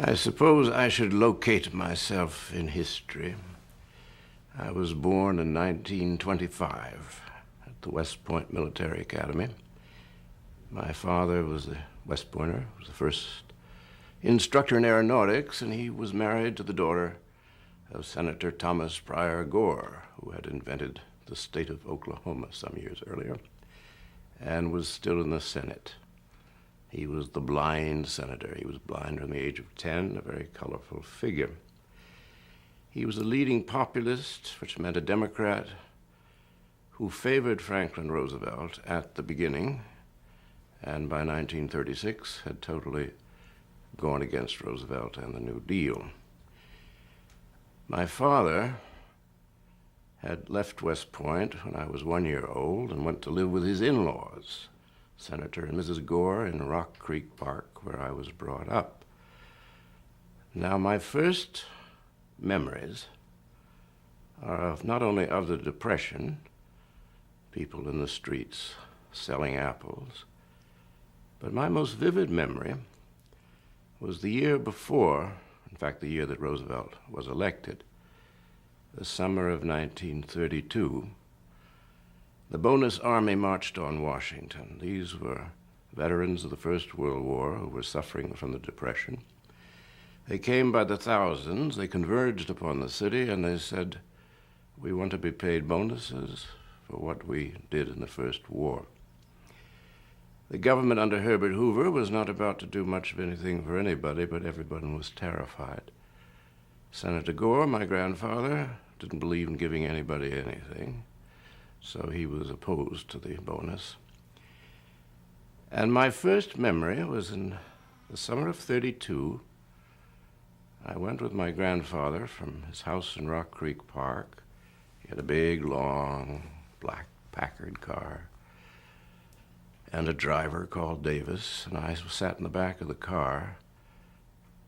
I suppose I should locate myself in history. I was born in 1925 at the West Point Military Academy. My father was a West Pointer, was the first instructor in aeronautics, and he was married to the daughter of Senator Thomas Pryor Gore, who had invented the state of Oklahoma some years earlier, and was still in the Senate. He was the blind senator. He was blind from the age of 10, a very colorful figure. He was a leading populist, which meant a Democrat, who favored Franklin Roosevelt at the beginning, and by 1936 had totally gone against Roosevelt and the New Deal. My father had left West Point when I was 1 year old and went to live with his in-laws, Senator and Mrs. Gore, in Rock Creek Park, where I was brought up. Now, my first memories are not only of the Depression, people in the streets selling apples, but my most vivid memory was the year before, in fact, the year that Roosevelt was elected, the summer of 1932. The Bonus Army marched on Washington. These were veterans of the First World War who were suffering from the Depression. They came by the thousands. They converged upon the city, and they said, "We want to be paid bonuses for what we did in the First War." The government under Herbert Hoover was not about to do much of anything for anybody, but everyone was terrified. Senator Gore, my grandfather, didn't believe in giving anybody anything, so he was opposed to the bonus. And my first memory was in the summer of 32. I went with my grandfather from his house in Rock Creek Park. He had a big, long, black Packard car and a driver called Davis, and I sat in the back of the car.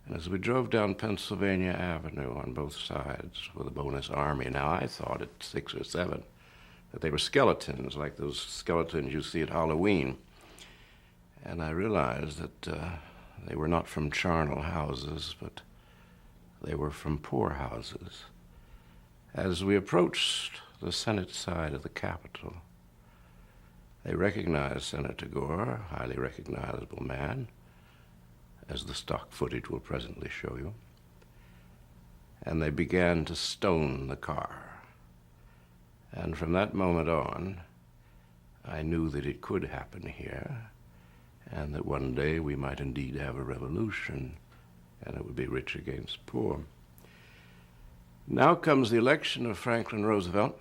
And as we drove down Pennsylvania Avenue on both sides with the Bonus Army, now I thought at 6 or 7 that they were skeletons, like those skeletons you see at Halloween. And I realized that they were not from charnel houses, but they were from poor houses. As we approached the Senate side of the Capitol, they recognized Senator Gore, a highly recognizable man, as the stock footage will presently show you, and they began to stone the car. And from that moment on, I knew that it could happen here, and that one day we might indeed have a revolution, and it would be rich against poor. Now comes the election of Franklin Roosevelt.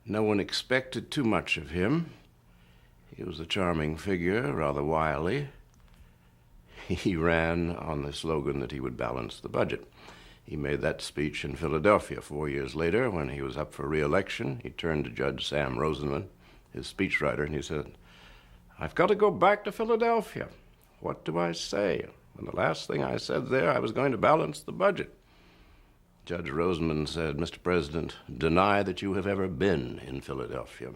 No one expected too much of him. He was a charming figure, rather wily. He ran on the slogan that he would balance the budget. He made that speech in Philadelphia 4 years later when he was up for re-election. He turned to Judge Sam Rosenman, his speechwriter, and he said, "I've got to go back to Philadelphia. What do I say? And the last thing I said there, I was going to balance the budget." Judge Rosenman said, "Mr. President, deny that you have ever been in Philadelphia."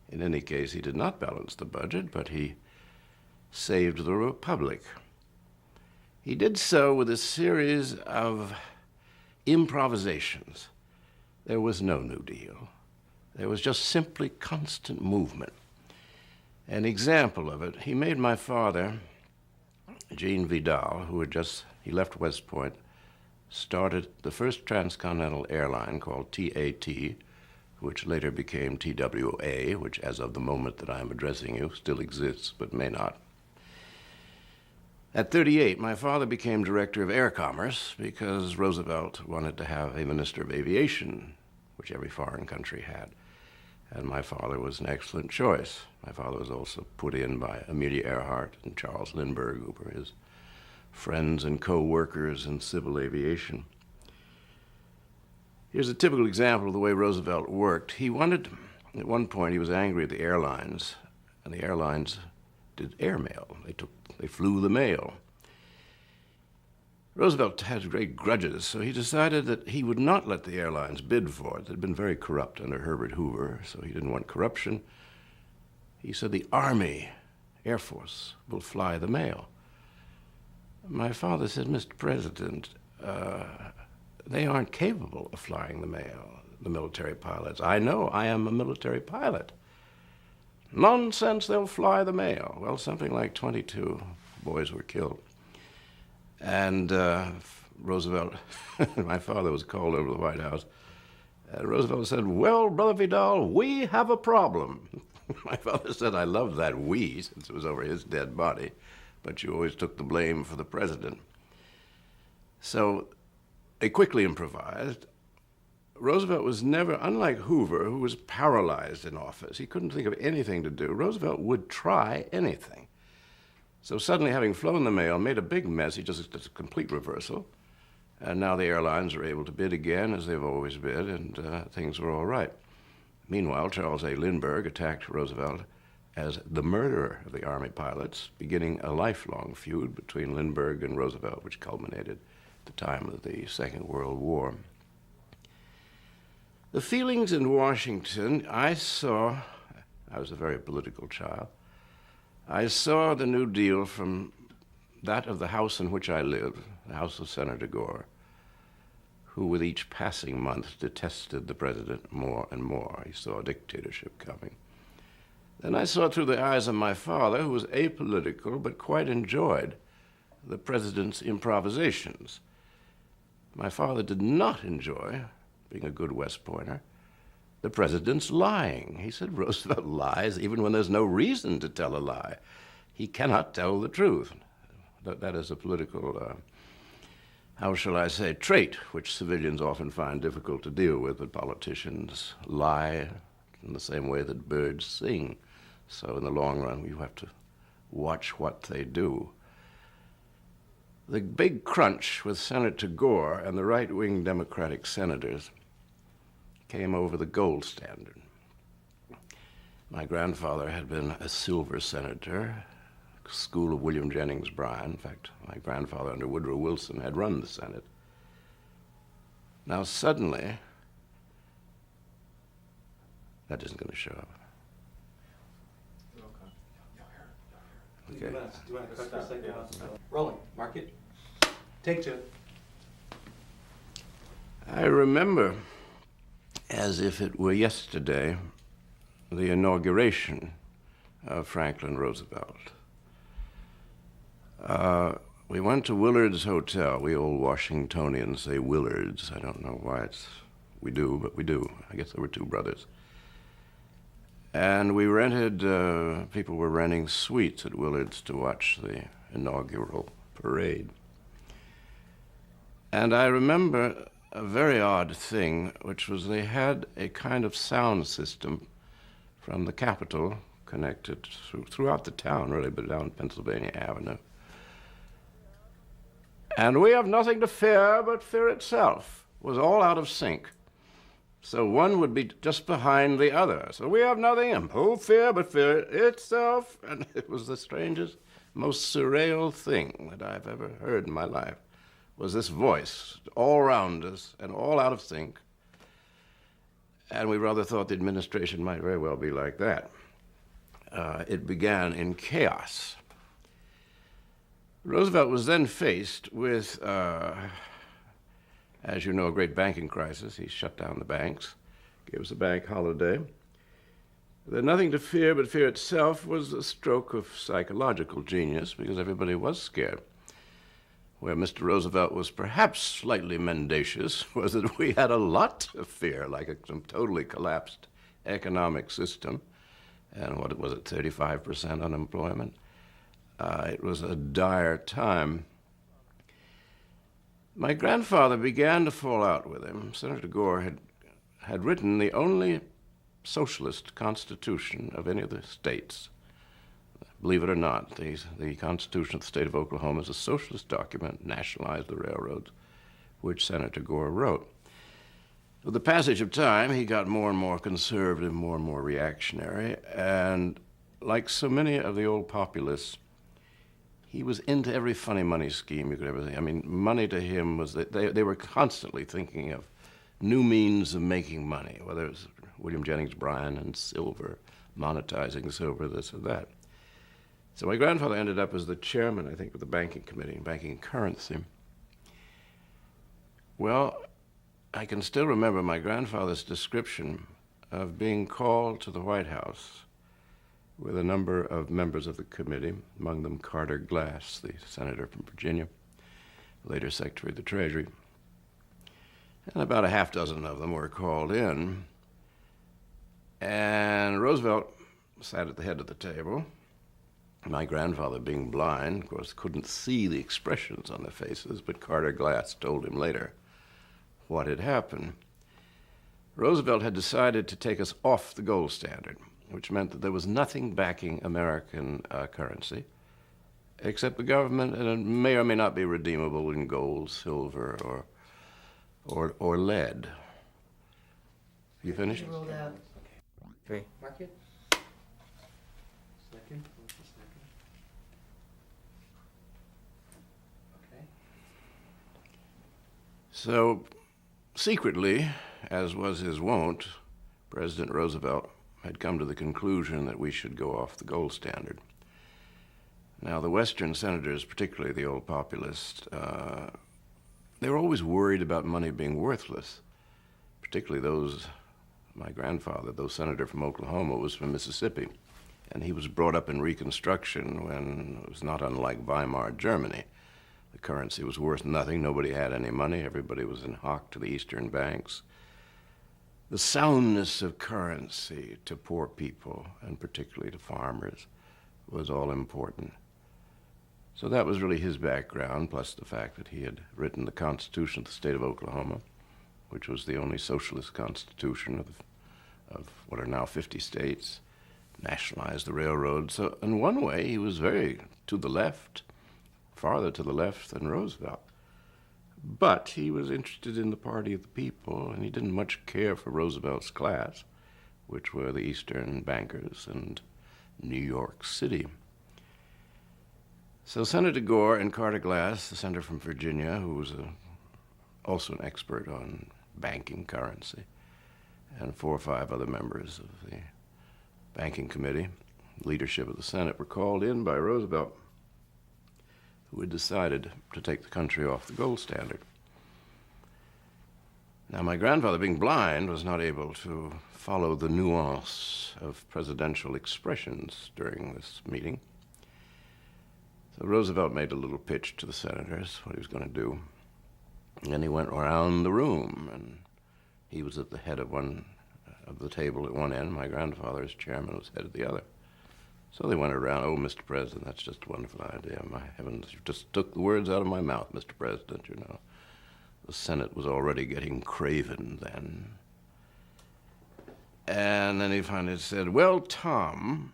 In any case, he did not balance the budget, but he saved the Republic. He did so with a series of improvisations. There was no New Deal. There was just simply constant movement. An example of it, he made my father, Gore Vidal, he left West Point, started the first transcontinental airline called TAT, which later became TWA, which as of the moment that I am addressing you still exists but may not. At 38, my father became director of air commerce because Roosevelt wanted to have a minister of aviation, which every foreign country had. And my father was an excellent choice. My father was also put in by Amelia Earhart and Charles Lindbergh, who were his friends and co-workers in civil aviation. Here's a typical example of the way Roosevelt worked. At one point, he was angry at the airlines, and the airlines did airmail. They flew the mail. Roosevelt had great grudges, so he decided that he would not let the airlines bid for it. They'd been very corrupt under Herbert Hoover, so he didn't want corruption. He said the Army, Air Force, will fly the mail. My father said, Mr. President, they aren't capable of flying the mail, the military pilots. I know, I am a military pilot. Nonsense, they'll fly the mail. Well, something like 22 boys were killed. And Roosevelt, my father was called over to the White House. Roosevelt said, well, Brother Vidal, we have a problem. My father said, I love that we, since it was over his dead body, but you always took the blame for the president. So they quickly improvised. Roosevelt was never, unlike Hoover, who was paralyzed in office. He couldn't think of anything to do. Roosevelt would try anything. So suddenly, having flown the mail, made a big mess. He just did a complete reversal. And now the airlines are able to bid again, as they've always bid, and things were all right. Meanwhile, Charles A. Lindbergh attacked Roosevelt as the murderer of the Army pilots, beginning a lifelong feud between Lindbergh and Roosevelt, which culminated at the time of the Second World War. The feelings in Washington, I was a very political child, I saw the New Deal from that of the house in which I lived, the house of Senator Gore, who with each passing month detested the president more and more. He saw a dictatorship coming. Then I saw through the eyes of my father, who was apolitical but quite enjoyed the president's improvisations. My father did not enjoy, being a good West Pointer, the president's lying. He said Roosevelt lies even when there's no reason to tell a lie. He cannot tell the truth. That is a political, how shall I say, trait which civilians often find difficult to deal with, but politicians lie in the same way that birds sing. So in the long run, you have to watch what they do. The big crunch with Senator Gore and the right-wing Democratic senators came over the gold standard. My grandfather had been a silver senator, school of William Jennings Bryan. In fact, my grandfather under Woodrow Wilson had run the Senate. Now suddenly, that isn't going to show up. Okay. Do you want to cut for a second? Rolling. Mark it. Take two. I remember, as if it were yesterday, the inauguration of Franklin Roosevelt. We went to Willard's Hotel. We old Washingtonians say Willard's. I don't know why we do, but we do. I guess there were two brothers. And we rented, people were renting suites at Willard's to watch the inaugural parade. And I remember a very odd thing, which was they had a kind of sound system from the Capitol connected throughout the town, really, but down Pennsylvania Avenue. And we have nothing to fear but fear itself was all out of sync. So one would be just behind the other. So we have nothing, and oh, fear but fear itself. And it was the strangest, most surreal thing that I've ever heard in my life, was this voice all around us and all out of sync. And we rather thought the administration might very well be like that. It began in chaos. Roosevelt was then faced with, as you know, a great banking crisis. He shut down the banks, gave us a bank holiday. The nothing to fear but fear itself was a stroke of psychological genius because everybody was scared. Where Mr. Roosevelt was perhaps slightly mendacious was that we had a lot of fear, like a totally collapsed economic system. And what was it, 35% unemployment? It was a dire time. My grandfather began to fall out with him. Senator Gore had written the only socialist constitution of any of the states. Believe it or not, the Constitution of the state of Oklahoma is a socialist document, nationalized the railroads, which Senator Gore wrote. With the passage of time, he got more and more conservative, more and more reactionary, and like so many of the old populists, he was into every funny money scheme you could ever think. I mean, money to him was that they were constantly thinking of new means of making money, whether it was William Jennings Bryan and silver, monetizing silver, this or that. So my grandfather ended up as the chairman, I think, of the banking committee, banking and currency. Well, I can still remember my grandfather's description of being called to the White House with a number of members of the committee, among them Carter Glass, the senator from Virginia, later Secretary of the Treasury. And about a half dozen of them were called in. And Roosevelt sat at the head of the table. My grandfather, being blind, of course, couldn't see the expressions on their faces, but Carter Glass told him later what had happened. Roosevelt had decided to take us off the gold standard, which meant that there was nothing backing American currency except the government, and it may or may not be redeemable in gold, silver, or lead. You finished? Rolled out. Three. Mark it. Second. What's the second? Okay. So, secretly, as was his wont, President Roosevelt had come to the conclusion that we should go off the gold standard. Now, the Western senators, particularly the old populists, they were always worried about money being worthless, particularly those, my grandfather, the senator from Oklahoma, was from Mississippi, and he was brought up in Reconstruction when it was not unlike Weimar Germany. The currency was worth nothing, nobody had any money, everybody was in hock to the Eastern banks. The soundness of currency to poor people, and particularly to farmers, was all important. So that was really his background, plus the fact that he had written the Constitution of the state of Oklahoma, which was the only socialist constitution of what are now 50 states, nationalized the railroad. So in one way, he was very to the left, farther to the left than Roosevelt. But he was interested in the party of the people, and he didn't much care for Roosevelt's class, which were the Eastern bankers and New York City. So Senator Gore and Carter Glass, the senator from Virginia, who was also an expert on banking currency, and 4 or 5 other members of the banking committee, leadership of the Senate, were called in by Roosevelt, who had decided to take the country off the gold standard. Now, my grandfather, being blind, was not able to follow the nuance of presidential expressions during this meeting. So Roosevelt made a little pitch to the senators, what he was going to do. And then he went around the room, and he was at the head of the table at one end. My grandfather, as chairman, was head at the other. So they went around, "Oh, Mr. President, that's just a wonderful idea. My heavens, you just took the words out of my mouth, Mr. President, you know." The Senate was already getting craven then. And then he finally said, "Well, Tom,"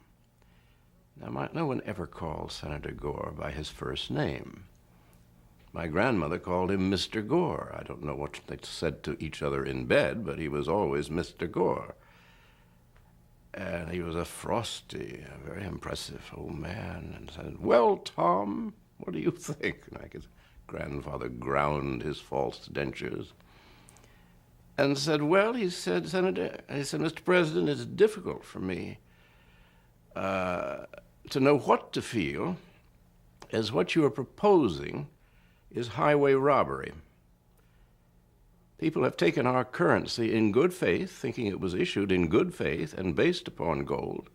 now no one ever called Senator Gore by his first name. My grandmother called him Mr. Gore. I don't know what they said to each other in bed, but he was always Mr. Gore. And he was a frosty, a very impressive old man, and said, "Well, Tom, what do you think?" Like his grandfather ground his false dentures. And said, "Well," he said, "Mr. President, it's difficult for me to know what to feel, as what you are proposing is highway robbery. People have taken our currency in good faith, thinking it was issued in good faith and based upon gold,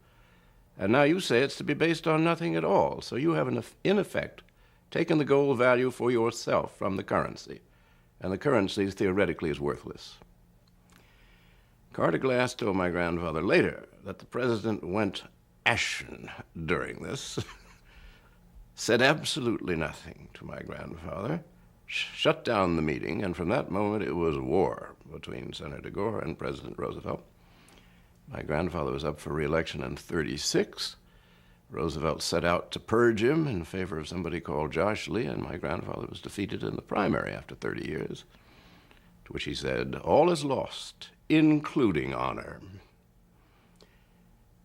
and now you say it's to be based on nothing at all. So you have, in effect, taken the gold value for yourself from the currency, and the currency theoretically is worthless." Carter Glass told my grandfather later that the president went ashen during this, said absolutely nothing to my grandfather, shut down the meeting, and from that moment it was war between Senator Gore and President Roosevelt. My grandfather was up for re-election in 1936. Roosevelt set out to purge him in favor of somebody called Josh Lee, and my grandfather was defeated in the primary after 30 years, to which he said, "All is lost, including honor."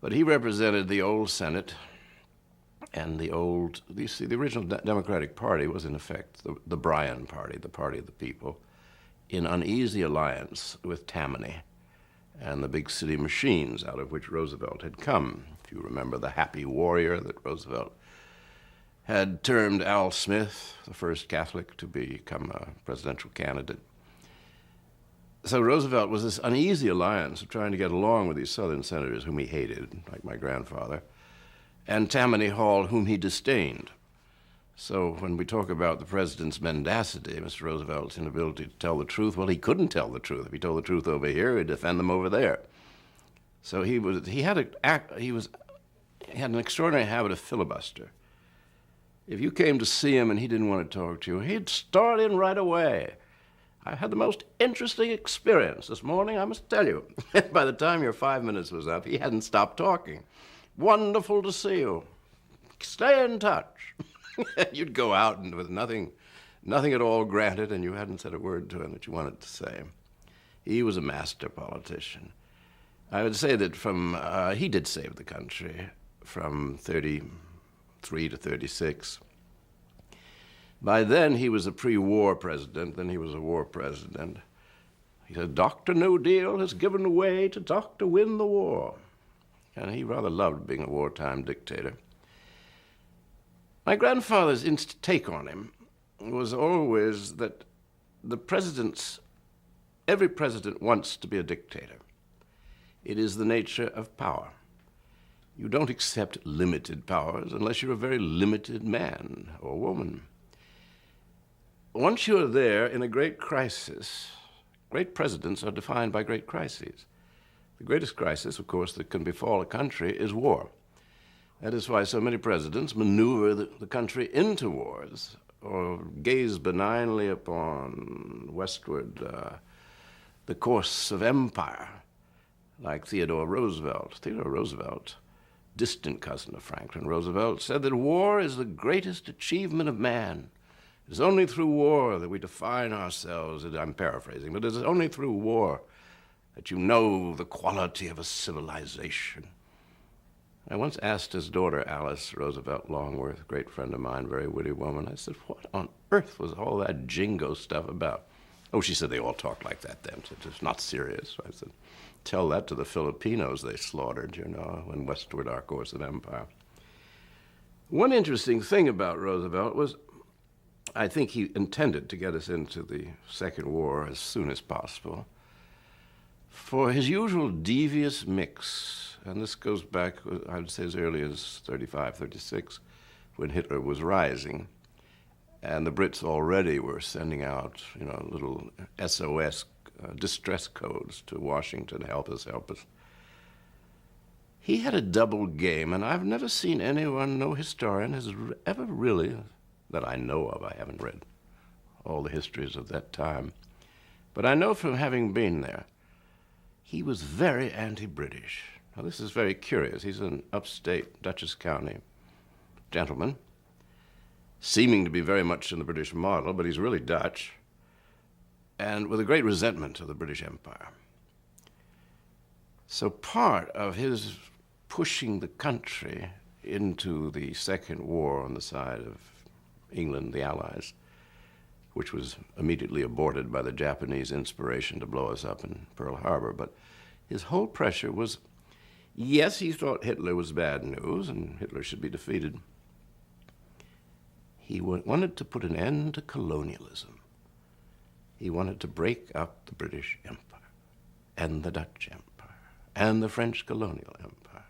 But he represented the old Senate, and the original Democratic Party was in effect the Bryan Party, the party of the people, in uneasy alliance with Tammany and the big city machines out of which Roosevelt had come. If you remember the happy warrior that Roosevelt had termed Al Smith the first Catholic to become a presidential candidate. So Roosevelt was this uneasy alliance of trying to get along with these Southern senators whom he hated, like my grandfather, and Tammany Hall, whom he disdained. So when we talk about the president's mendacity, Mr. Roosevelt's inability to tell the truth, well, he couldn't tell the truth. If he told the truth over here, he'd defend them over there. So he had an extraordinary habit of filibuster. If you came to see him and he didn't want to talk to you, he'd start in right away. I had the most interesting experience this morning, I must tell you. By the time your 5 minutes was up, he hadn't stopped talking. Wonderful to see you. Stay in touch. You'd go out and with nothing at all granted, and you hadn't said a word to him that you wanted to say. He was a master politician. I would say that he did save the country from 33 to 36. By then, he was a pre-war president, then he was a war president. He said, Dr. No Deal has given way to Dr. Win the War. And he rather loved being a wartime dictator. My grandfather's take on him was always that every president wants to be a dictator. It is the nature of power. You don't accept limited powers unless you're a very limited man or woman. Once you're there in a great crisis, great presidents are defined by great crises. The greatest crisis, of course, that can befall a country is war. That is why so many presidents maneuver the country into wars or gaze benignly upon westward the course of empire, like Theodore Roosevelt. Theodore Roosevelt, distant cousin of Franklin Roosevelt, said that war is the greatest achievement of man. It is only through war that we define ourselves. I'm paraphrasing, but it is only through war that you know the quality of a civilization. I once asked his daughter, Alice Roosevelt Longworth, a great friend of mine, very witty woman, I said, what on earth was all that jingo stuff about? Oh, she said they all talked like that then. So it's not serious. I said, tell that to the Filipinos they slaughtered, in westward our course of empire. One interesting thing about Roosevelt was I think he intended to get us into the Second War as soon as possible. For his usual devious mix, and this goes back, I would say, as early as 35, 36, when Hitler was rising, and the Brits already were sending out, little SOS distress codes to Washington, help us. He had a double game, and I've never seen anyone, no historian has ever really, that I know of, I haven't read all the histories of that time, but I know from having been there, he was very anti-British. Now, this is very curious. He's an upstate Dutchess County gentleman, seeming to be very much in the British model, but he's really Dutch, and with a great resentment of the British Empire. So part of his pushing the country into the Second War on the side of England, the Allies, which was immediately aborted by the Japanese inspiration to blow us up in Pearl Harbor. But his whole pressure was, yes, he thought Hitler was bad news and Hitler should be defeated. He wanted to put an end to colonialism. He wanted to break up the British Empire and the Dutch Empire and the French colonial empire.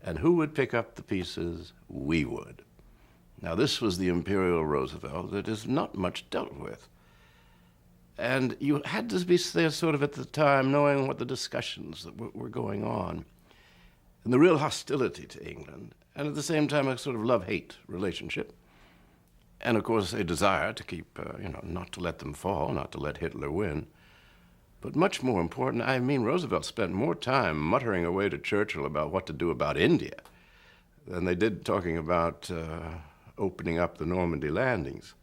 And who would pick up the pieces? We would. Now, this was the imperial Roosevelt that is not much dealt with. And you had to be there sort of at the time knowing what the discussions that were going on and the real hostility to England, and at the same time a sort of love-hate relationship. And, of course, a desire to keep, not to let them fall, not to let Hitler win. But much more important, Roosevelt spent more time muttering away to Churchill about what to do about India than they did talking about opening up the Normandy landings.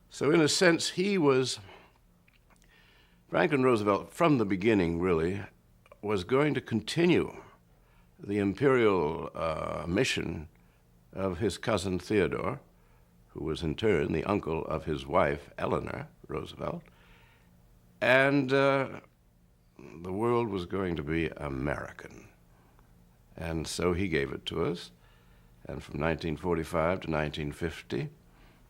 So in a sense, Franklin Roosevelt, from the beginning, really, was going to continue the imperial mission of his cousin Theodore, who was in turn the uncle of his wife, Eleanor Roosevelt, and the world was going to be American. And so he gave it to us. And from 1945 to 1950,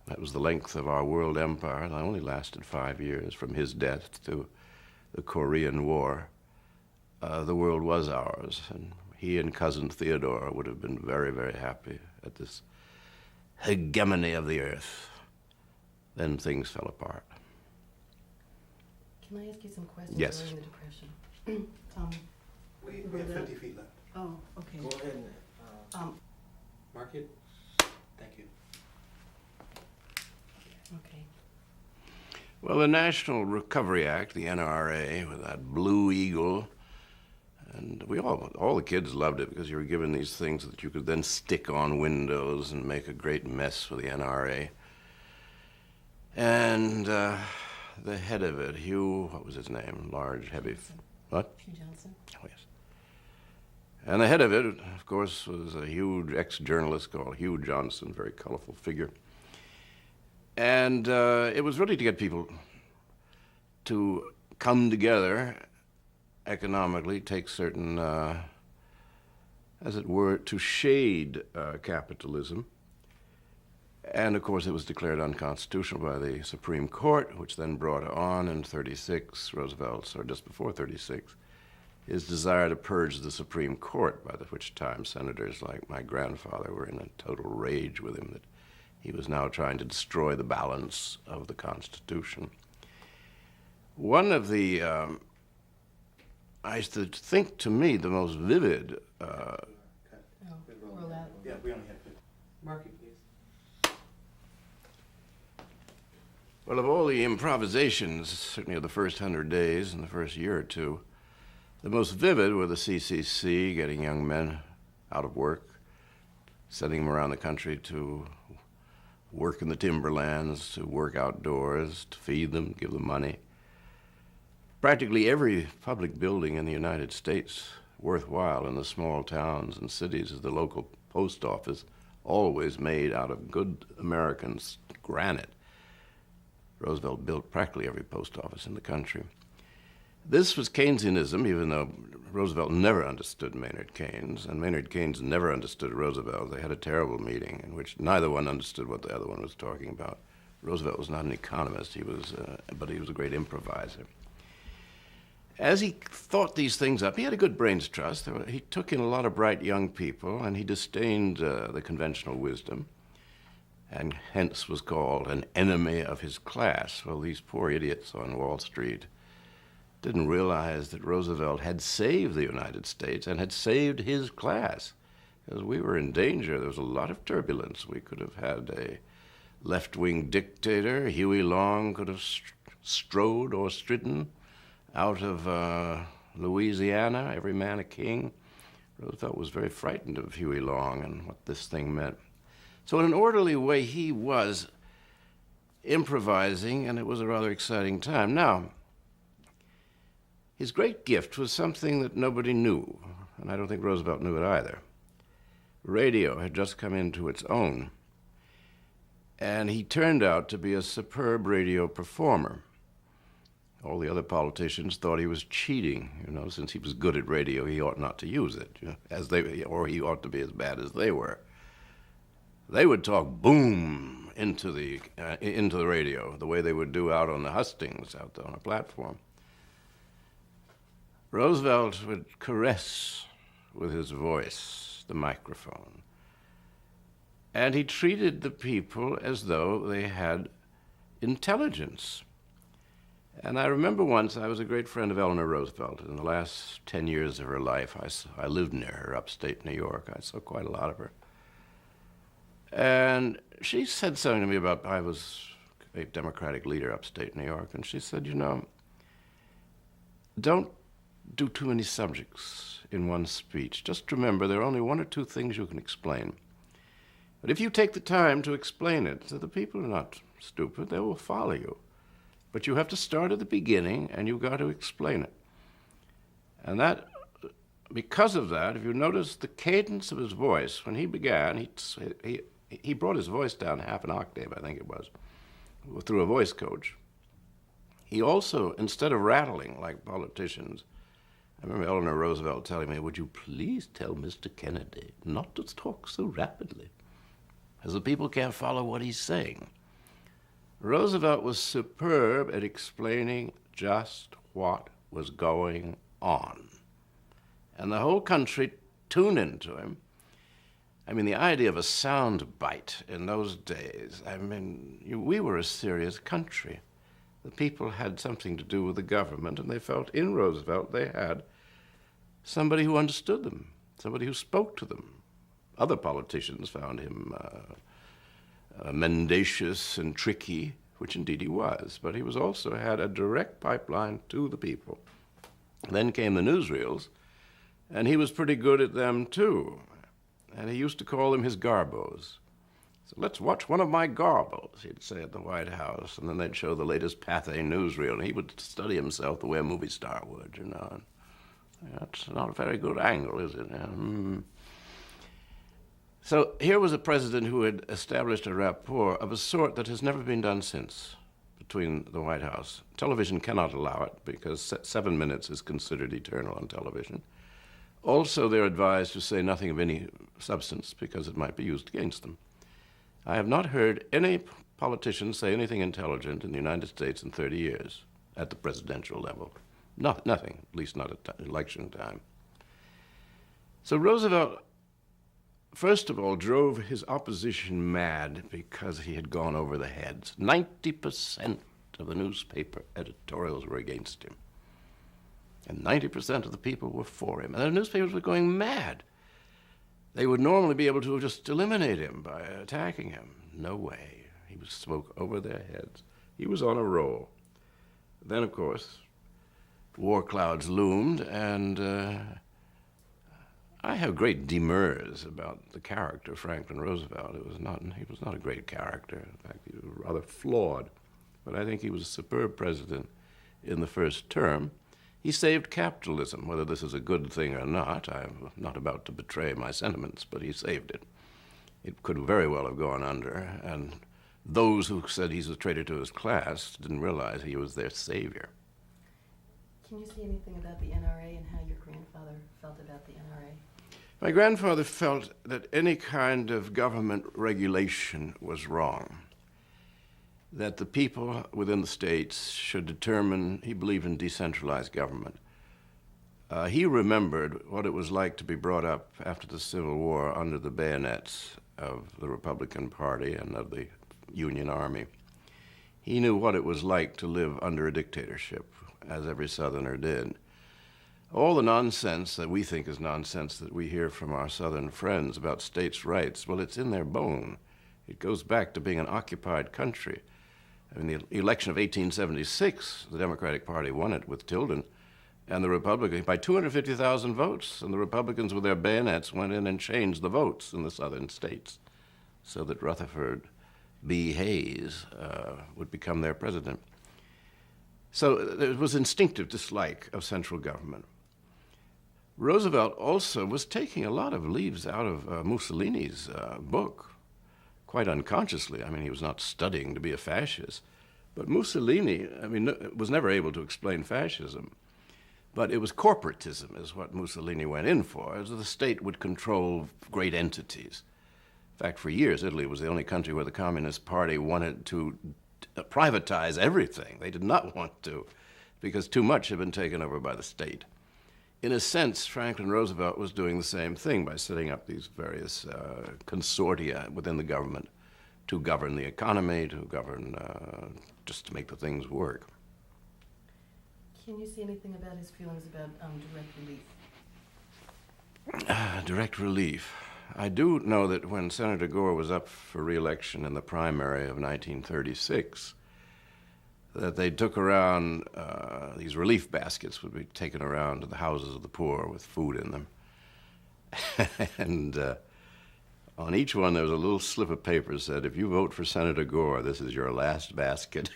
that was the length of our world empire. It only lasted 5 years, from his death to the Korean War. The world was ours, and he and cousin Theodore would have been very, very happy at this hegemony of the earth. Then things fell apart. Can I ask you some questions Yes. during the Depression? We have 50 feet left. Oh, okay. Go ahead and mark it. Thank you. Okay. Well, the National Recovery Act, the NRA, with that blue eagle, and all the kids loved it because you were given these things that you could then stick on windows and make a great mess with the NRA. And the head of it, Hugh, what was his name? Large, heavy, what? Hugh Johnson? Oh, yes. And the head of it, of course, was a huge ex-journalist called Hugh Johnson, very colorful figure. And it was really to get people to come together economically, take certain, as it were, to shade capitalism. And of course it was declared unconstitutional by the Supreme Court, which then brought on in 36, Roosevelt's, or just before 36, his desire to purge the Supreme Court, by which time senators like my grandfather were in a total rage with him that he was now trying to destroy the balance of the Constitution. One of the, I think to me, the most vivid... Roll out. Yeah, we only have 50. Mark it, please. Well, of all the improvisations, certainly of the first 100 days and the first year or two, the most vivid were the CCC, getting young men out of work, sending them around the country to work in the timberlands, to work outdoors, to feed them, give them money. Practically every public building in the United States worthwhile in the small towns and cities is the local post office, always made out of good American granite. Roosevelt built practically every post office in the country. This was Keynesianism, even though Roosevelt never understood Maynard Keynes, and Maynard Keynes never understood Roosevelt. They had a terrible meeting in which neither one understood what the other one was talking about. Roosevelt was not an economist, but he was a great improviser. As he thought these things up, he had a good brains trust. He took in a lot of bright young people, and he disdained the conventional wisdom, and hence was called an enemy of his class. Well, these poor idiots on Wall Street didn't realize that Roosevelt had saved the United States and had saved his class, because we were in danger. There was a lot of turbulence. We could have had a left-wing dictator. Huey Long could have strode or stridden out of Louisiana, every man a king. Roosevelt was very frightened of Huey Long and what this thing meant. So in an orderly way, he was improvising, and it was a rather exciting time. Now, his great gift was something that nobody knew, and I don't think Roosevelt knew it either. Radio had just come into its own, and he turned out to be a superb radio performer. All the other politicians thought he was cheating, since he was good at radio, he ought not to use it, or he ought to be as bad as they were. They would talk boom into the radio, the way they would do out on the hustings, out on a platform. Roosevelt would caress with his voice the microphone, and he treated the people as though they had intelligence. And I remember once, I was a great friend of Eleanor Roosevelt. In the last 10 years of her life, I lived near her, upstate New York. I saw quite a lot of her. And she said something to me about, I was a Democratic leader upstate New York, and she said, don't do too many subjects in one speech. Just remember, there are only one or two things you can explain. But if you take the time to explain it, so the people are not stupid, they will follow you. But you have to start at the beginning, and you've got to explain it. And that, because of that, if you notice the cadence of his voice, when he began, he brought his voice down half an octave, I think it was, through a voice coach. He also, instead of rattling like politicians, I remember Eleanor Roosevelt telling me, "Would you please tell Mr. Kennedy not to talk so rapidly, as the people can't follow what he's saying." Roosevelt was superb at explaining just what was going on. And the whole country tuned into him. I mean, the idea of a sound bite in those days, I mean, we were a serious country. The people had something to do with the government, and they felt in Roosevelt they had somebody who understood them, somebody who spoke to them. Other politicians found him mendacious and tricky, which indeed he was, but he was also had a direct pipeline to the people. Then came the newsreels, and he was pretty good at them too. And he used to call them his garbos. "So let's watch one of my garbos," he'd say at the White House, and then they'd show the latest Pathé newsreel, and he would study himself the way a movie star would, you know. That's not a very good angle, is it? So here was a president who had established a rapport of a sort that has never been done since between the White House. Television cannot allow it because 7 minutes is considered eternal on television. Also, they're advised to say nothing of any substance because it might be used against them. I have not heard any politician say anything intelligent in the United States in 30 years at the presidential level. Nothing, at least not at election time. So Roosevelt, first of all, drove his opposition mad because he had gone over the heads. 90% of the newspaper editorials were against him. And 90% of the people were for him. And the newspapers were going mad. They would normally be able to just eliminate him by attacking him. No way. He spoke over their heads. He was on a roll. Then, of course, war clouds loomed, and I have great demurs about the character of Franklin Roosevelt. He was not a great character. In fact, he was rather flawed. But I think he was a superb president in the first term. He saved capitalism. Whether this is a good thing or not, I'm not about to betray my sentiments, but he saved it. It could very well have gone under, and those who said he's a traitor to his class didn't realize he was their savior. Can you say anything about the NRA and how your grandfather felt about the NRA? My grandfather felt that any kind of government regulation was wrong, that the people within the states should determine. He believed in decentralized government. He remembered what it was like to be brought up after the Civil War under the bayonets of the Republican Party and of the Union Army. He knew what it was like to live under a dictatorship, as every Southerner did. All the nonsense that we think is nonsense that we hear from our Southern friends about states' rights, well, it's in their bone. It goes back to being an occupied country. In the election of 1876, the Democratic Party won it with Tilden, and the Republicans by 250,000 votes, and the Republicans with their bayonets went in and changed the votes in the southern states so that Rutherford B. Hayes would become their president. So there was instinctive dislike of central government. Roosevelt also was taking a lot of leaves out of Mussolini's book, quite unconsciously. I mean, he was not studying to be a fascist. But Mussolini, was never able to explain fascism. But it was corporatism is what Mussolini went in for, as the state would control great entities. In fact, for years, Italy was the only country where the Communist Party wanted to privatize everything. They did not want to, because too much had been taken over by the state. In a sense, Franklin Roosevelt was doing the same thing by setting up these various consortia within the government to govern the economy, to govern, just to make the things work. Can you say anything about his feelings about direct relief? Direct relief. I do know that when Senator Gore was up for re-election in the primary of 1936, that they took around, these relief baskets would be taken around to the houses of the poor with food in them. And on each one there was a little slip of paper that said, "If you vote for Senator Gore, this is your last basket."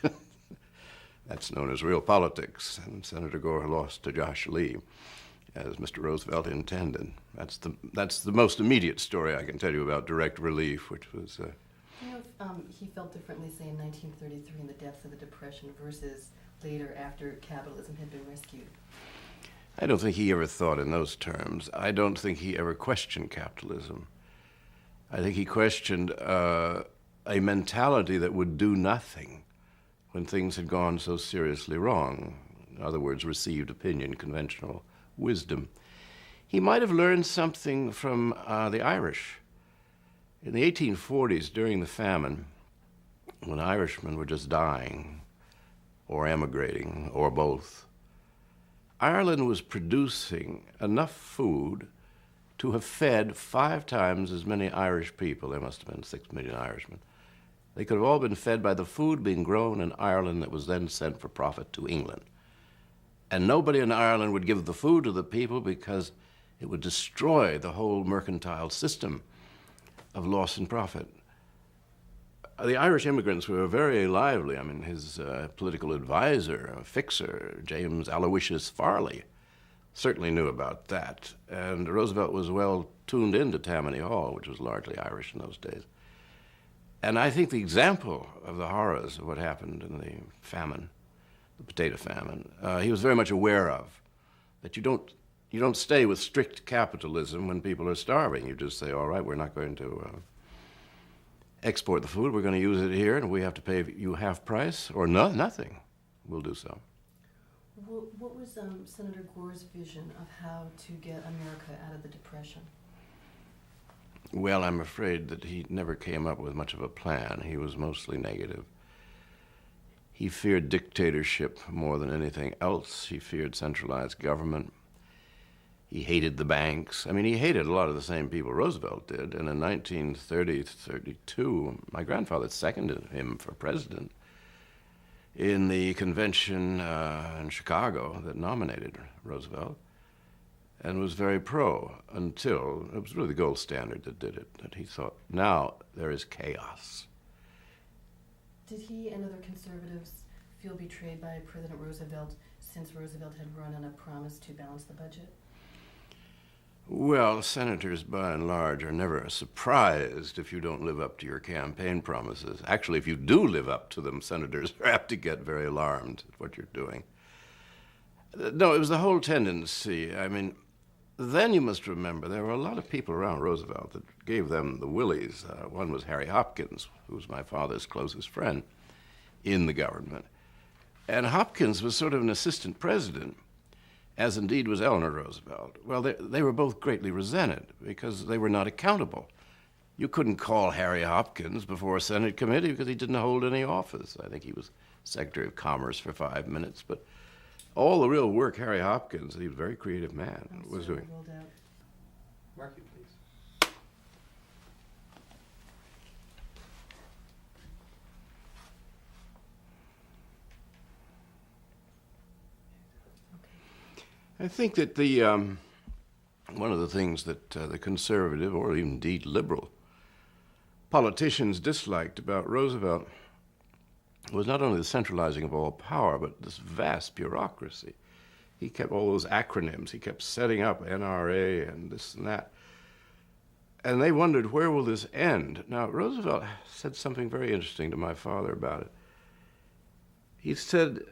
That's known as real politics. And Senator Gore lost to Josh Lee, as Mr. Roosevelt intended. That's the most immediate story I can tell you about direct relief, which was... Do you know if he felt differently, say, in 1933 in the depths of the Depression versus later after capitalism had been rescued? I don't think he ever thought in those terms. I don't think he ever questioned capitalism. I think he questioned a mentality that would do nothing when things had gone so seriously wrong. In other words, received opinion, conventional wisdom. He might have learned something from the Irish. In the 1840s, during the famine, when Irishmen were just dying, or emigrating, or both, Ireland was producing enough food to have fed 5 times as many Irish people. There must have been 6 million Irishmen. They could have all been fed by the food being grown in Ireland that was then sent for profit to England. And nobody in Ireland would give the food to the people because it would destroy the whole mercantile system of loss and profit. The Irish immigrants were very lively. I mean, his political advisor, fixer, James Aloysius Farley, certainly knew about that. And Roosevelt was well tuned into Tammany Hall, which was largely Irish in those days. And I think the example of the horrors of what happened in the famine, the potato famine, he was very much aware of. That you don't stay with strict capitalism when people are starving. You just say, all right, we're not going to export the food, we're going to use it here, and we have to pay you half price, or nothing. We'll do so. What was Senator Gore's vision of how to get America out of the Depression? Well, I'm afraid that he never came up with much of a plan. He was mostly negative. He feared dictatorship more than anything else. He feared centralized government. He hated the banks. I mean, he hated a lot of the same people Roosevelt did. And in 1932, my grandfather seconded him for president in the convention in Chicago that nominated Roosevelt, and was very pro until it was really the gold standard that did it, that he thought, now there is chaos. Did he and other conservatives feel betrayed by President Roosevelt since Roosevelt had run on a promise to balance the budget? Well, senators, by and large, are never surprised if you don't live up to your campaign promises. Actually, if you do live up to them, senators are apt to get very alarmed at what you're doing. No, it was the whole tendency. I mean, then you must remember there were a lot of people around Roosevelt that gave them the willies. One was Henry Hopkins, who was my father's closest friend in the government. And Hopkins was sort of an assistant president, as indeed was Eleanor Roosevelt. Well, they were both greatly resented because they were not accountable. You couldn't call Harry Hopkins before a Senate committee because he didn't hold any office. I think he was Secretary of Commerce for 5 minutes, but all the real work Harry Hopkins, he was a very creative man, was doing. Mark it, please. I think that one of the things that the conservative, or indeed liberal, politicians disliked about Roosevelt was not only the centralizing of all power, but this vast bureaucracy. He kept all those acronyms. He kept setting up NRA and this and that. And they wondered, where will this end? Now, Roosevelt said something very interesting to my father about it.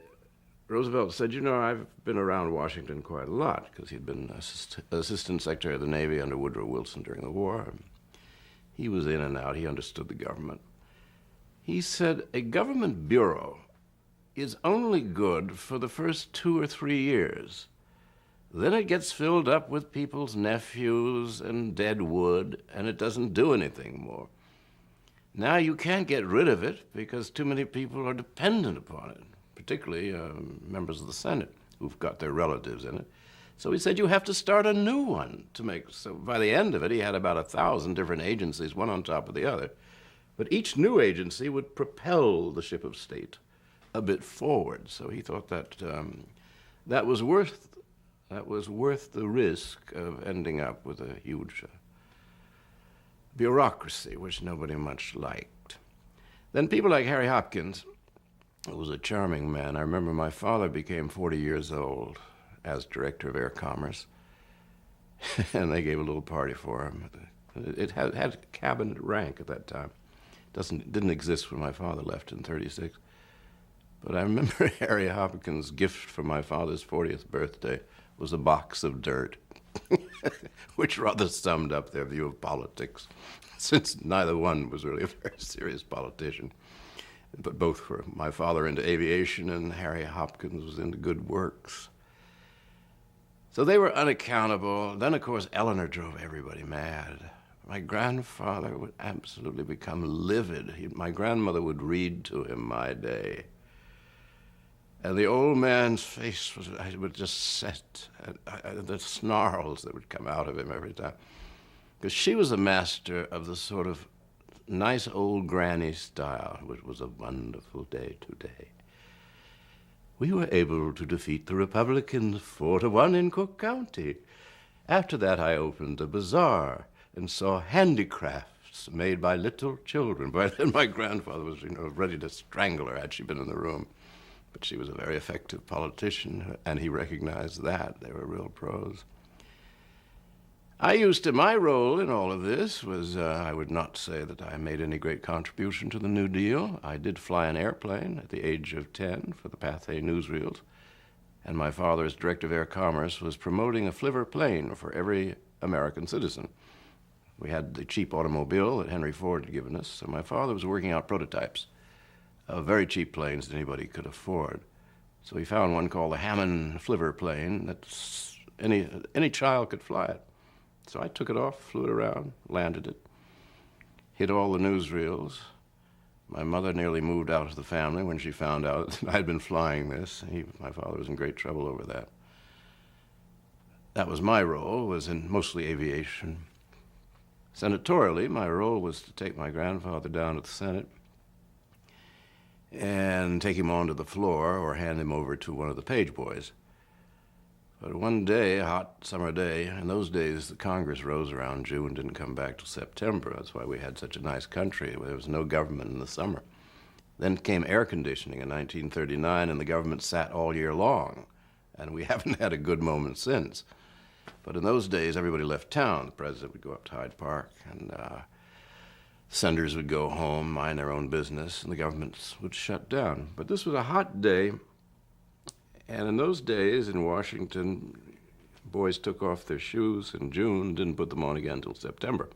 Roosevelt said, you know, I've been around Washington quite a lot because he'd been Assistant Secretary of the Navy under Woodrow Wilson during the war. He was in and out. He understood the government. He said, a government bureau is only good for the first 2 or 3 years. Then it gets filled up with people's nephews and dead wood, and it doesn't do anything more. Now you can't get rid of it because too many people are dependent upon it, particularly members of the Senate who've got their relatives in it. So he said you have to start a new one to make, so by the end of it he had about 1,000 different agencies, one on top of the other. But each new agency would propel the ship of state a bit forward. So he thought that that was worth the risk of ending up with a huge bureaucracy, which nobody much liked. Then people like Harry Hopkins, who was a charming man. I remember my father became 40 years old as Director of Air Commerce, and they gave a little party for him. It had cabinet rank at that time. Didn't exist when my father left in 1936. But I remember Harry Hopkins' gift for my father's 40th birthday was a box of dirt, which rather summed up their view of politics, since neither one was really a very serious politician. But both were, my father into aviation and Harry Hopkins was into good works. So they were unaccountable. Then, of course, Eleanor drove everybody mad. My grandfather would absolutely become livid. My grandmother would read to him My Day. And the old man's face would just set, and the snarls that would come out of him every time. Because she was a master of the sort of nice old granny style, which was a wonderful day today. We were able to defeat the Republicans 4-1 in Cook County. After that, I opened a bazaar and saw handicrafts made by little children. By then, my grandfather was, ready to strangle her had she been in the room. But she was a very effective politician, and he recognized that. They were real pros. My role in all of this was, I would not say that I made any great contribution to the New Deal. I did fly an airplane at the age of 10 for the Pathé newsreels, and my father, as Director of Air Commerce, was promoting a flivver plane for every American citizen. We had the cheap automobile that Henry Ford had given us, so my father was working out prototypes of very cheap planes that anybody could afford. So he found one called the Hammond flivver plane that any child could fly it. So I took it off, flew it around, landed it, hit all the newsreels. My mother nearly moved out of the family when she found out that I'd been flying this. My father was in great trouble over that. That was my role, was in mostly aviation. Senatorially, my role was to take my grandfather down to the Senate and take him onto the floor or hand him over to one of the page boys. But one day, a hot summer day, in those days the Congress rose around June and didn't come back till September. That's why we had such a nice country. There was no government in the summer. Then came air conditioning in 1939, and the government sat all year long, and we haven't had a good moment since. But in those days, everybody left town. The president would go up to Hyde Park, and senators would go home, mind their own business, and the government would shut down. But this was a hot day. And in those days in Washington, boys took off their shoes in June, didn't put them on again until September.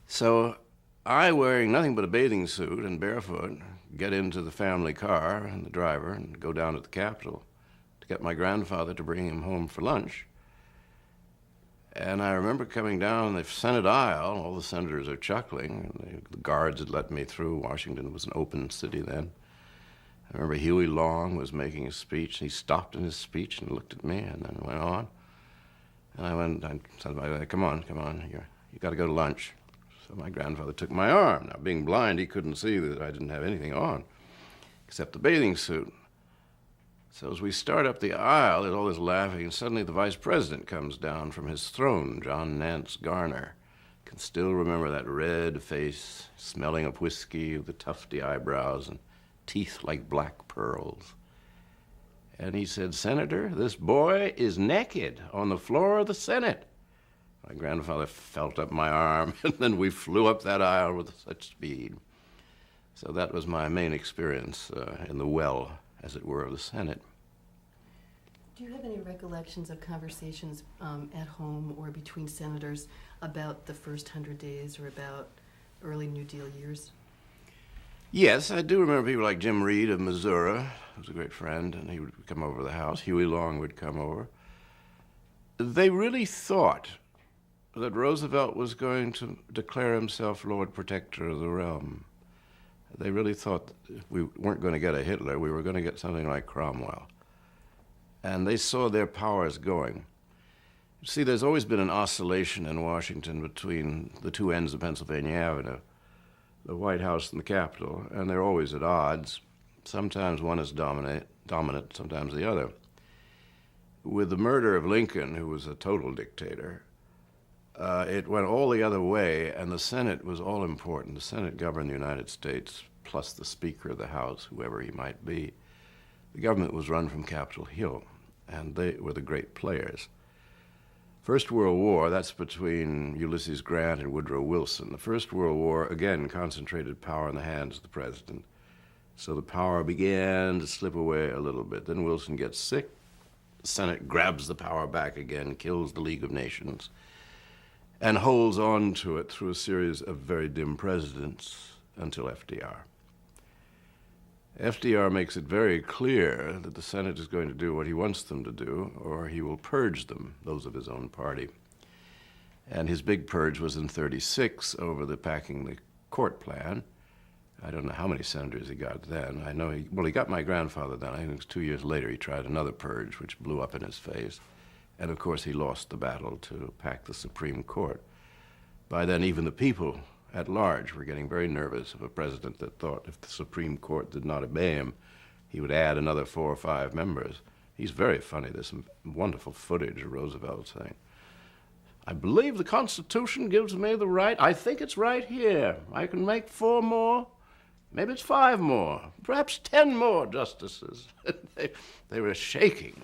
So I, wearing nothing but a bathing suit and barefoot, get into the family car and the driver and go down to the Capitol to get my grandfather to bring him home for lunch. And I remember coming down the Senate aisle, all the senators are chuckling, and the guards had let me through. Washington was an open city then. I remember Huey Long was making a speech, and he stopped in his speech and looked at me and then went on. And I said, come on, you got to go to lunch. So my grandfather took my arm. Now, being blind, he couldn't see that I didn't have anything on except the bathing suit. So as we start up the aisle, there's all this laughing, and suddenly the vice president comes down from his throne, John Nance Garner. I can still remember that red face, smelling of whiskey, with the tufty eyebrows, and teeth like black pearls. And he said, "Senator, this boy is naked on the floor of the Senate." My grandfather felt up my arm, and then we flew up that aisle with such speed. So that was my main experience in the well, as it were, of the Senate. Do you have any recollections of conversations at home or between senators about the first 100 days or about early New Deal years? Yes, I do remember people like Jim Reed of Missouri, who was a great friend, and he would come over to the house. Huey Long would come over. They really thought that Roosevelt was going to declare himself Lord Protector of the realm. They really thought we weren't going to get a Hitler, we were going to get something like Cromwell. And they saw their powers going. You see, there's always been an oscillation in Washington between the two ends of Pennsylvania Avenue, the White House and the Capitol, and they're always at odds. Sometimes one is dominant, sometimes the other. With the murder of Lincoln, who was a total dictator, it went all the other way, and the Senate was all important. The Senate governed the United States, plus the Speaker of the House, whoever he might be. The government was run from Capitol Hill, and they were the great players. First World War, that's between Ulysses Grant and Woodrow Wilson. The First World War, again, concentrated power in the hands of the president. So the power began to slip away a little bit. Then Wilson gets sick, The Senate grabs the power back again, kills the League of Nations, and holds on to it through a series of very dim presidents until FDR. FDR makes it very clear that the Senate is going to do what he wants them to do, or he will purge them, those of his own party. And his big purge was in '36 over the packing the court plan. I don't know how many senators he got then. I know he got my grandfather then. I think it was 2 years later he tried another purge, which blew up in his face. And of course he lost the battle to pack the Supreme Court. By then even the people at large were getting very nervous of a president that thought if the Supreme Court did not obey him, he would add another 4 or 5 members. He's very funny. There's some wonderful footage of Roosevelt saying, "I believe the Constitution gives me the right. I think it's right here. I can make 4 more. Maybe it's 5 more, perhaps 10 more justices." They were shaking.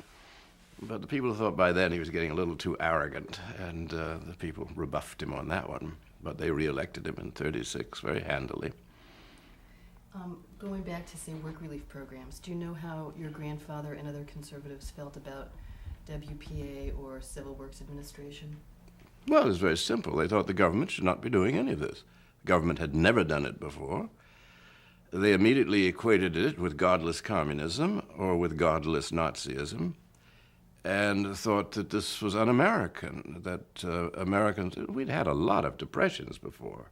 But the people thought by then he was getting a little too arrogant, and the people rebuffed him on that one. But they re-elected him in '36 very handily. Going back to, say, work relief programs, do you know how your grandfather and other conservatives felt about WPA or Civil Works Administration? Well, it's very simple. They thought the government should not be doing any of this. The government had never done it before. They immediately equated it with godless communism or with godless Nazism, and thought that this was un-American, that Americans, we'd had a lot of depressions before.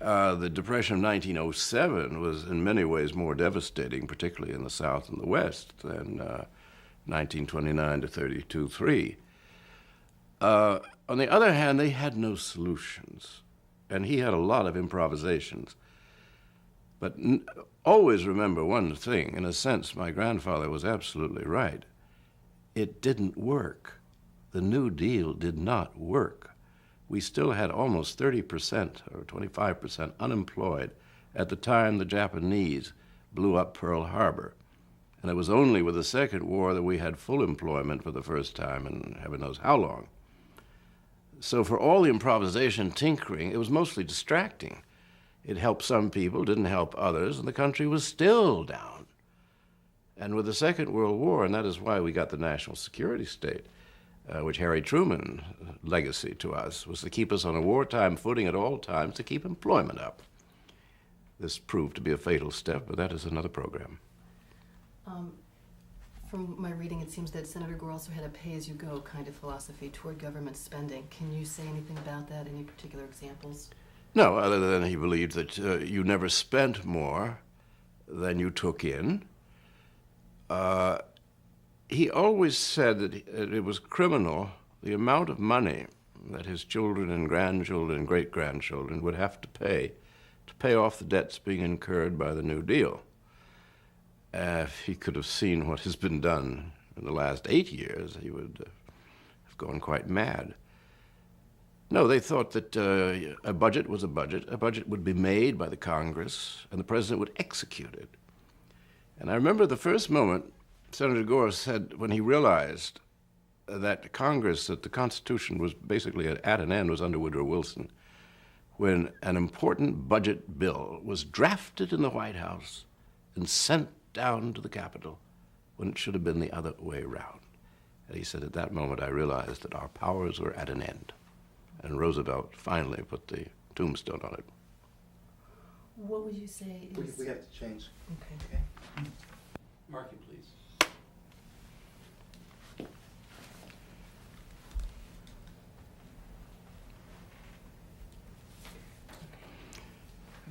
The Depression of 1907 was in many ways more devastating, particularly in the South and the West, than 1929 to 32-3. On the other hand, they had no solutions, and he had a lot of improvisations. But always remember one thing, in a sense, my grandfather was absolutely right. It didn't work. The New Deal did not work. We still had almost 30% or 25% unemployed at the time the Japanese blew up Pearl Harbor. And it was only with the Second War that we had full employment for the first time in heaven knows how long. So for all the improvisation, tinkering, it was mostly distracting. It helped some people, didn't help others, and the country was still down. And with the Second World War, and that is why we got the national security state, which Harry Truman's legacy to us was to keep us on a wartime footing at all times to keep employment up. This proved to be a fatal step, but that is another program. From my reading, it seems that Senator Gore also had a pay-as-you-go kind of philosophy toward government spending. Can you say anything about that? Any particular examples? No, other than he believed that you never spent more than you took in. He always said that it was criminal, the amount of money that his children and grandchildren and great-grandchildren would have to pay off the debts being incurred by the New Deal. If he could have seen what has been done in the last 8 years, he would have gone quite mad. No, they thought that a budget was a budget. A budget would be made by the Congress, and the president would execute it. And I remember the first moment Senator Gore said when he realized that Congress, that the Constitution was basically at an end, was under Woodrow Wilson, when an important budget bill was drafted in the White House and sent down to the Capitol when it should have been the other way around. And he said, at that moment I realized that our powers were at an end. And Roosevelt finally put the tombstone on it. What would you say is... We have to change. Okay. Mark it, please.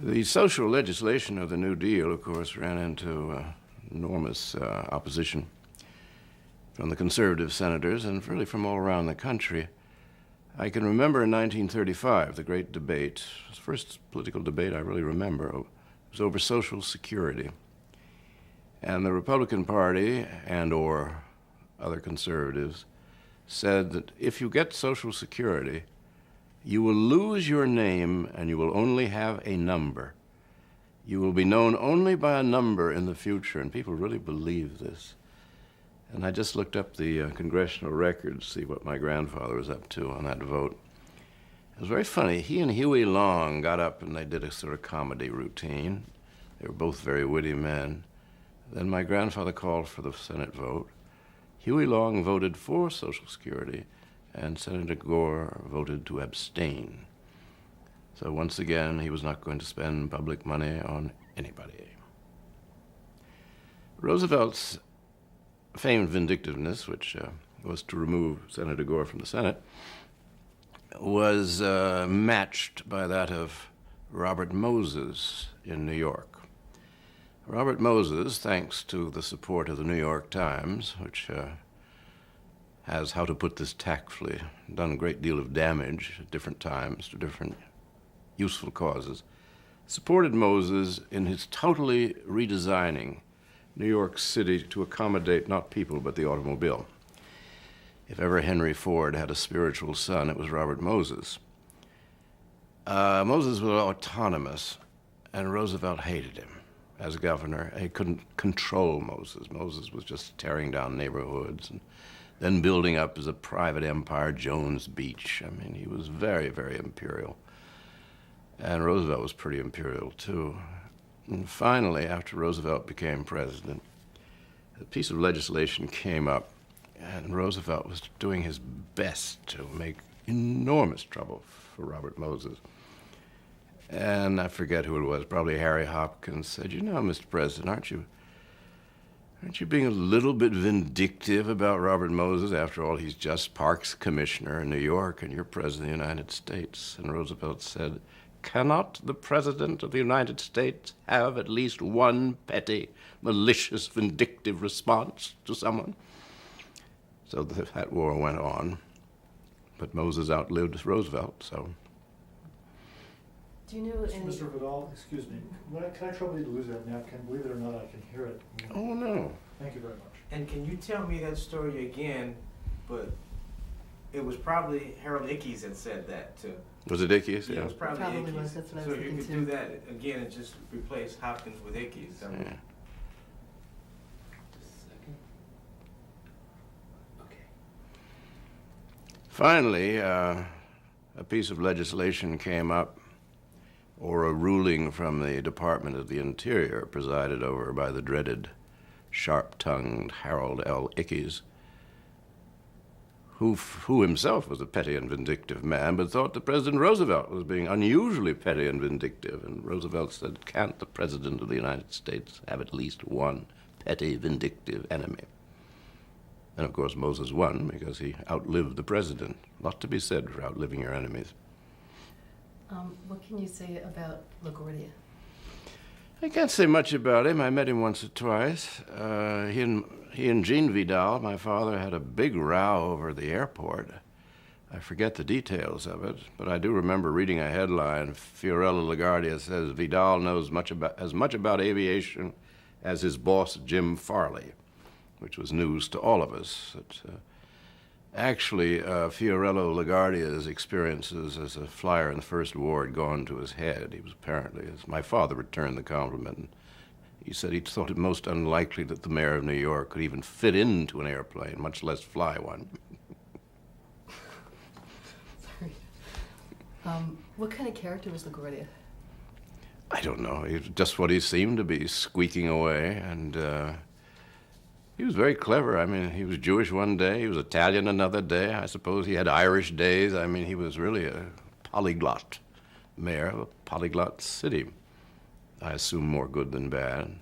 The social legislation of the New Deal, of course, ran into enormous opposition from the conservative senators and really from all around the country. I can remember in 1935, the great debate, the first political debate I really remember, was over Social Security. And the Republican Party and or other conservatives said that if you get Social Security, you will lose your name and you will only have a number. You will be known only by a number in the future, and people really believe this. And I just looked up the congressional records to see what my grandfather was up to on that vote. It was very funny. He and Huey Long got up and they did a sort of comedy routine. They were both very witty men. Then my grandfather called for the Senate vote. Huey Long voted for Social Security, and Senator Gore voted to abstain. So once again, he was not going to spend public money on anybody. Roosevelt's famed vindictiveness, which was to remove Senator Gore from the Senate, was matched by that of Robert Moses in New York. Robert Moses, thanks to the support of the New York Times, which has, how to put this tactfully, done a great deal of damage at different times to different useful causes, supported Moses in his totally redesigning New York City to accommodate not people but the automobile. If ever Henry Ford had a spiritual son, it was Robert Moses. Moses was autonomous, and Roosevelt hated him as governor. He couldn't control Moses. Moses was just tearing down neighborhoods and then building up as a private empire, Jones Beach. I mean, he was very, very imperial. And Roosevelt was pretty imperial, too. And finally, after Roosevelt became president, a piece of legislation came up, and Roosevelt was doing his best to make enormous trouble for Robert Moses. And I forget who it was, probably Harry Hopkins, said, "You know, Mr. President, aren't you being a little bit vindictive about Robert Moses? After all, he's just Parks Commissioner in New York, and you're President of the United States." And Roosevelt said, "Cannot the President of the United States have at least one petty, malicious, vindictive response to someone?" So that war went on, but Moses outlived Roosevelt, so. Do you know any... Mr. Vidal, excuse me, can I trouble you to lose that napkin? Believe it or not, I can hear it. Oh, no. Thank you very much. And can you tell me that story again, but it was probably Harold Ickes that said that too. Was it Ickes? Yeah, Yeah. it was probably Probably Ickes. was, that's what I So was you thinking could too. do that again and just replace Hopkins with Ickes. Yeah. Just a second. Okay. Finally, a piece of legislation came up, or a ruling from the Department of the Interior, presided over by the dreaded, sharp-tongued Harold L. Ickes, who himself was a petty and vindictive man, but thought that President Roosevelt was being unusually petty and vindictive. And Roosevelt said, "Can't the President of the United States have at least one petty, vindictive enemy?" And of course Moses won because he outlived the president. A lot to be said for outliving your enemies. What can you say about LaGuardia? I can't say much about him. I met him once or twice. He and Jean Vidal, my father, had a big row over the airport. I forget the details of it, but I do remember reading a headline. Fiorello LaGuardia says Vidal knows as much about aviation as his boss, Jim Farley, which was news to all of us. Actually, Fiorello LaGuardia's experiences as a flyer in the First War had gone to his head. He was apparently, as my father returned the compliment, and he said he thought it most unlikely that the mayor of New York could even fit into an airplane, much less fly one. Sorry. What kind of character was LaGuardia? I don't know. He was just what he seemed to be, squeaking away, and he was very clever. I mean, he was Jewish one day, he was Italian another day. I suppose he had Irish days. I mean, he was really a polyglot mayor of a polyglot city. I assume more good than bad.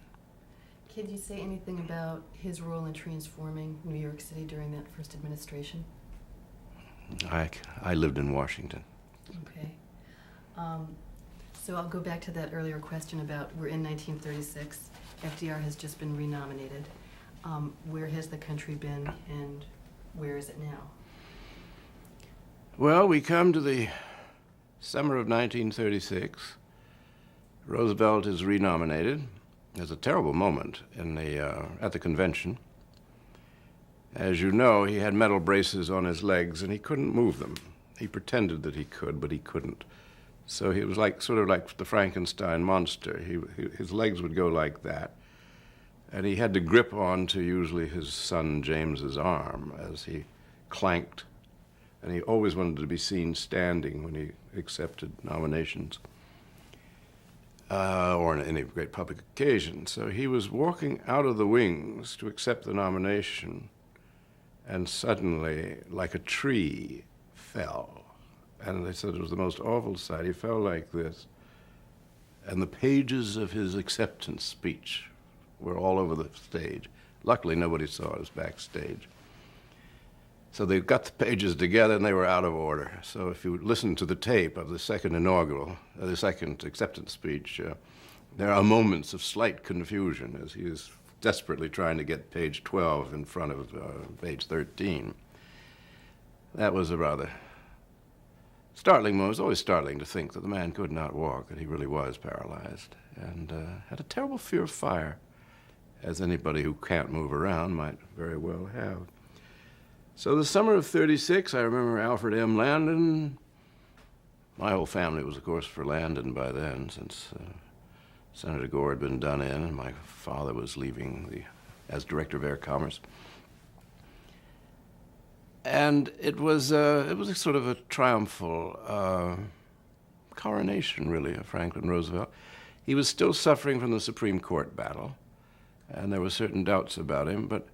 Can you say anything about his role in transforming New York City during that first administration? I lived in Washington. Okay. So I'll go back to that earlier question about we're in 1936. FDR has just been renominated. Where has the country been and where is it now? Well, we come to the summer of 1936. Roosevelt is renominated. There's a terrible moment at the convention. As you know, he had metal braces on his legs and he couldn't move them. He pretended that he could, but he couldn't. So he was sort of like the Frankenstein monster. His legs would go like that. And he had to grip on to usually his son James's arm as he clanked. And he always wanted to be seen standing when he accepted nominations or on any great public occasion. So he was walking out of the wings to accept the nomination and suddenly, like a tree, fell. And they said it was the most awful sight. He fell like this. And the pages of his acceptance speech were all over the stage. Luckily, nobody saw it. It was backstage. So they got the pages together, and they were out of order. So if you listen to the tape of the second the second acceptance speech, there are moments of slight confusion as he is desperately trying to get page 12 in front of page 13. That was a rather startling moment. It was always startling to think that the man could not walk, that he really was paralyzed, and had a terrible fear of fire, as anybody who can't move around might very well have. So the summer of '36, I remember Alfred M. Landon. My whole family was, of course, for Landon by then, since Senator Gore had been done in, and my father was leaving as Director of Air Commerce. And it was a sort of a triumphal coronation, really, of Franklin Roosevelt. He was still suffering from the Supreme Court battle, and there were certain doubts about him, but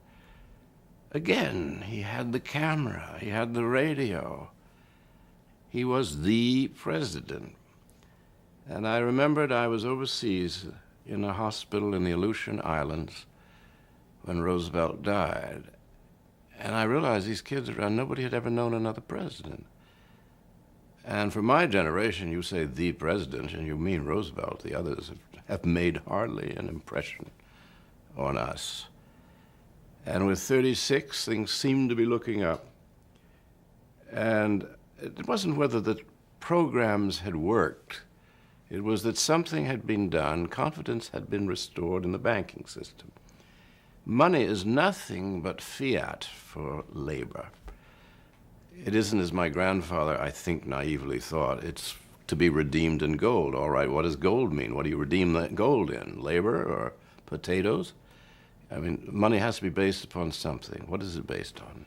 again, he had the camera, he had the radio. He was the president. And I remembered I was overseas in a hospital in the Aleutian Islands when Roosevelt died. And I realized these kids around, nobody had ever known another president. And for my generation, you say the president, and you mean Roosevelt. The others have made hardly an impression on us. And with 36, things seemed to be looking up. And it wasn't whether the programs had worked. It was that something had been done, confidence had been restored in the banking system. Money is nothing but fiat for labor. It isn't, as my grandfather, I think, naively thought, it's to be redeemed in gold. All right, what does gold mean? What do you redeem that gold in? Labor or potatoes? I mean, money has to be based upon something. What is it based on?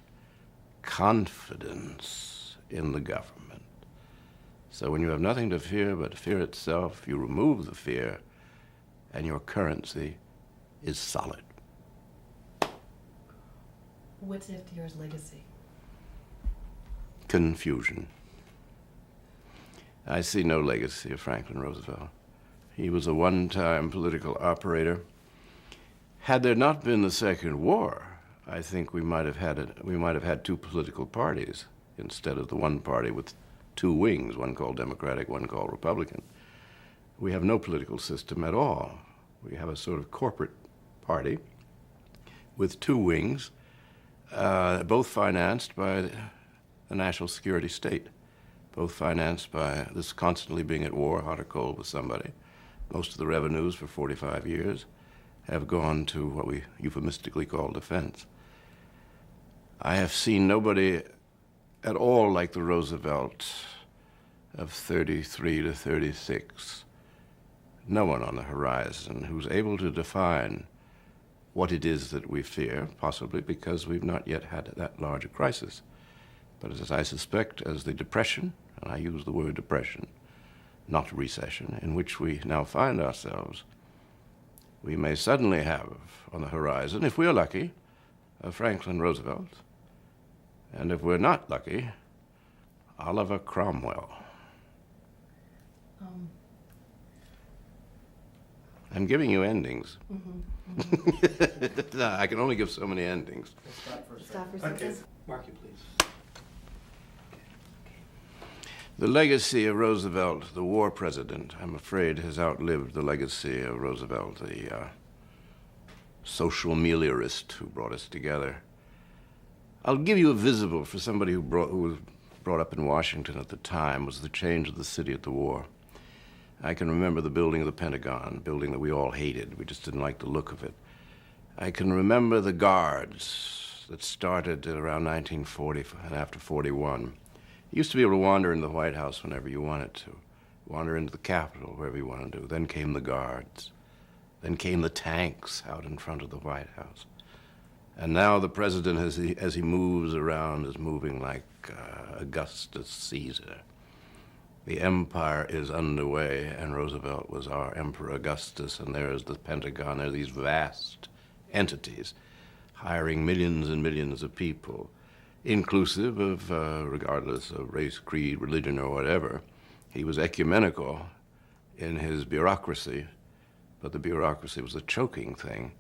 Confidence in the government. So when you have nothing to fear but fear itself, you remove the fear, and your currency is solid. What's FDR's legacy? Confusion. I see no legacy of Franklin Roosevelt. He was a one-time political operator. Had there not been the Second War, I think we might have had two political parties instead of the one party with two wings, one called Democratic, one called Republican. We have no political system at all. We have a sort of corporate party with two wings, both financed by the national security state, both financed by this constantly being at war, hot or cold with somebody. Most of the revenues for 45 years have gone to what we euphemistically call defense. I have seen nobody at all like the Roosevelt of 33 to 36. No one on the horizon who's able to define what it is that we fear, possibly because we've not yet had that large a crisis. But as I suspect, as the depression, and I use the word depression, not recession, in which we now find ourselves, we may suddenly have on the horizon, if we're lucky, a Franklin Roosevelt, and if we're not lucky, Oliver Cromwell. I'm giving you endings. I can only give so many endings. Stop for a second. Mark it, please. The legacy of Roosevelt, the war president, I'm afraid has outlived the legacy of Roosevelt, the social meliorist who brought us together. I'll give you a visible for somebody who was brought up in Washington at the time, was the change of the city at the war. I can remember the building of the Pentagon, a building that we all hated. We just didn't like the look of it. I can remember the guards that started around 1940 and after 41. You used to be able to wander into the White House whenever you wanted to, wander into the Capitol, wherever you wanted to. Then came the guards. Then came the tanks out in front of the White House. And now the president, as he moves around, is moving like Augustus Caesar. The empire is underway, and Roosevelt was our Emperor Augustus, and there is the Pentagon. There are these vast entities hiring millions and millions of people inclusive of, regardless of race, creed, religion, or whatever. He was ecumenical in his bureaucracy, but the bureaucracy was a choking thing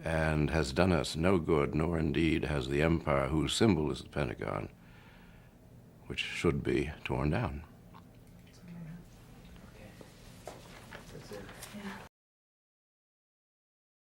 and has done us no good, nor indeed has the empire whose symbol is the Pentagon, which should be torn down.